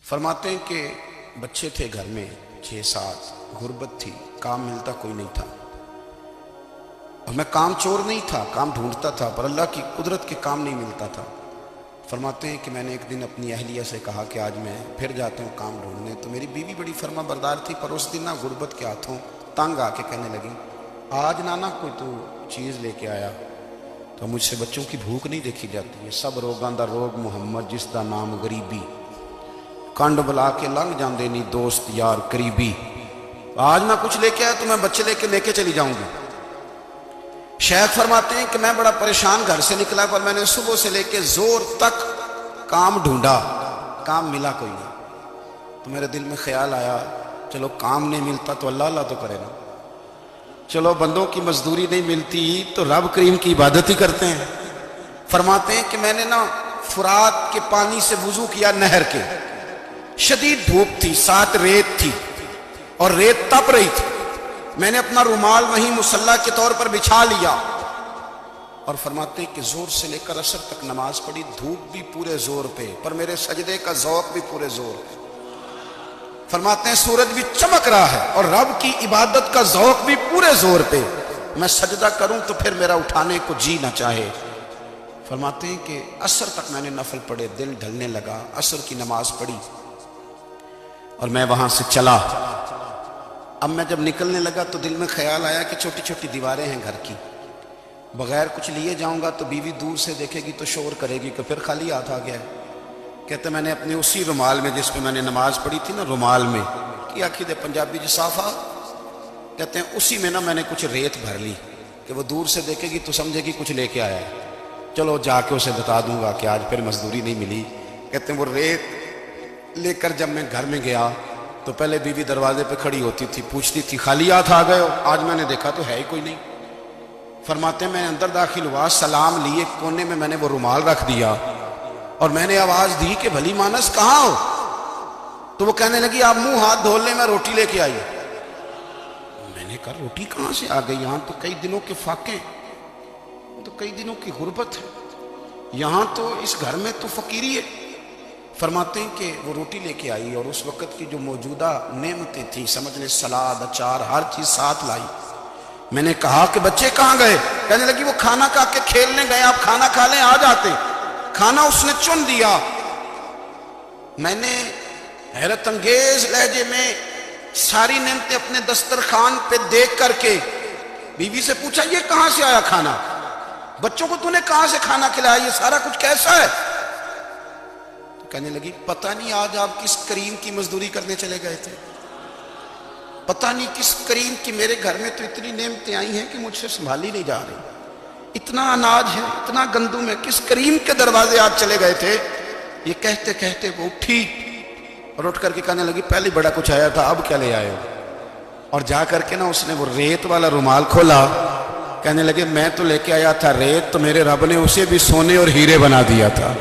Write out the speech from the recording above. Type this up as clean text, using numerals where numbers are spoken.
فرماتے ہیں کہ بچے تھے گھر میں 6-7، غربت تھی، کام ملتا کوئی نہیں تھا، اور میں کام چور نہیں تھا، کام ڈھونڈتا تھا، پر اللہ کی قدرت کے کام نہیں ملتا تھا۔ فرماتے ہیں کہ میں نے ایک دن اپنی اہلیہ سے کہا کہ آج میں پھر جاتا ہوں کام ڈھونڈنے، تو میری بیوی بڑی فرما بردار تھی، پر اس دن نہ غربت کے ہاتھوں تنگ آ کے کہنے لگی آج نانا کوئی تو چیز لے کے آیا، تو مجھ سے بچوں کی بھوک نہیں دیکھی جاتی ہے، سب روگاں دا روگ محمد جس دا نام غریبی، کنڈ بلا کے لنگ جاندے نہیں دوست یار قریبی، آج میں کچھ لے کے آیا تو میں بچے لے کے چلی جاؤں گی۔ شیخ فرماتے ہیں کہ میں بڑا پریشان گھر سے نکلا، پر میں نے صبح سے لے کے زور تک کام ڈھونڈا، کام ملا کوئی نہیں، تو میرے دل میں خیال آیا چلو کام نہیں ملتا تو اللہ اللہ تو کرے نا، چلو بندوں کی مزدوری نہیں ملتی تو رب کریم کی عبادت ہی کرتے ہیں۔ فرماتے ہیں کہ میں نے نا فرات کے پانی سے وضو کیا، نہر کے، شدید دھوپ تھی، ساتھ ریت تھی اور ریت تپ رہی تھی، میں نے اپنا رومال وہیں مصلی کے طور پر بچھا لیا، اور فرماتے ہیں کہ زور سے لے کر عصر تک نماز پڑھی، دھوپ بھی پورے زور پہ، پر میرے سجدے کا ذوق بھی پورے زور پہ۔ فرماتے ہیں سورج بھی چمک رہا ہے اور رب کی عبادت کا ذوق بھی پورے زور پہ، میں سجدہ کروں تو پھر میرا اٹھانے کو جی نہ چاہے۔ فرماتے ہیں کہ عصر تک میں نے نفل پڑھے، دل ڈھلنے لگا، عصر کی نماز پڑھی اور میں وہاں سے چلا۔ اب میں جب نکلنے لگا تو دل میں خیال آیا کہ چھوٹی چھوٹی دیواریں ہیں گھر کی، بغیر کچھ لیے جاؤں گا تو بیوی دور سے دیکھے گی تو شور کرے گی کہ پھر خالی ہاتھ آ گیا ہے۔ کہتے میں نے اپنے اسی رومال میں جس پہ میں نے نماز پڑھی تھی نا، رومال میں کی آخی دے پنجابی جسافہ کہتے ہیں، اسی میں نا میں نے کچھ ریت بھر لی کہ وہ دور سے دیکھے گی تو سمجھے گی کچھ لے کے آیا ہے، چلو جا کے اسے بتا دوں گا کہ آج پھر مزدوری نہیں ملی۔ کہتے ہیں وہ ریت لے کر جب میں گھر میں گیا تو پہلے بیوی دروازے پہ کھڑی ہوتی تھی، پوچھتی تھی خالی ہاتھ آ گئے ہو؟ آج میں نے دیکھا تو ہے ہی کوئی نہیں۔ فرماتے ہیں میں اندر داخل ہوا، سلام لیے، کونے میں میں نے وہ رومال رکھ دیا اور میں نے آواز دی کہ بھلی مانس کہاں ہو؟ تو وہ کہنے لگی آپ منہ ہاتھ دھو لیں، میں روٹی لے کے آئی۔ میں نے کہا روٹی کہاں سے آ گئی؟ یہاں تو کئی دنوں کے فاقے، تو کئی دنوں کی غربت ہے، یہاں تو اس گھر میں تو فقیری ہے۔ فرماتے ہیں کہ وہ روٹی لے کے آئی اور اس وقت کی جو موجودہ نعمتیں تھیں، سمجھ لیں سلاد، اچار، ہر چیز ساتھ لائی۔ میں نے کہا کہ بچے کہاں گئے؟ کہنے لگی وہ کھانا کھا کے کھیلنے گئے، آپ کھانا کھا لیں آ جاتے۔ کھانا اس نے چن دیا۔ میں نے حیرت انگیز لہجے میں ساری نعمتیں اپنے دسترخوان پہ دیکھ کر کے بیوی سے پوچھا یہ کہاں سے آیا کھانا؟ بچوں کو تو نے کہاں سے کھانا کھلایا؟ یہ سارا کچھ کیسا ہے؟ کہنے لگی پتہ نہیں آج آپ کس کریم کی مزدوری کرنے چلے گئے تھے، پتہ نہیں کس کریم کی، میرے گھر میں تو اتنی نعمتیں آئی ہیں کہ مجھ سے سنبھالی نہیں جا رہی، اتنا اناج ہے، اتنا گندم ہے، کس کریم کے دروازے آج چلے گئے تھے؟ یہ کہتے کہتے وہ اٹھی اور اٹھ کر کے کہنے لگی پہلے بڑا کچھ آیا تھا، اب کیا لے آئے ہو؟ اور جا کر کے نا اس نے وہ ریت والا رومال کھولا، کہنے لگے میں تو لے کے آیا تھا ریت، تو میرے رب نے اسے بھی سونے اور ہیرے بنا دیا تھا۔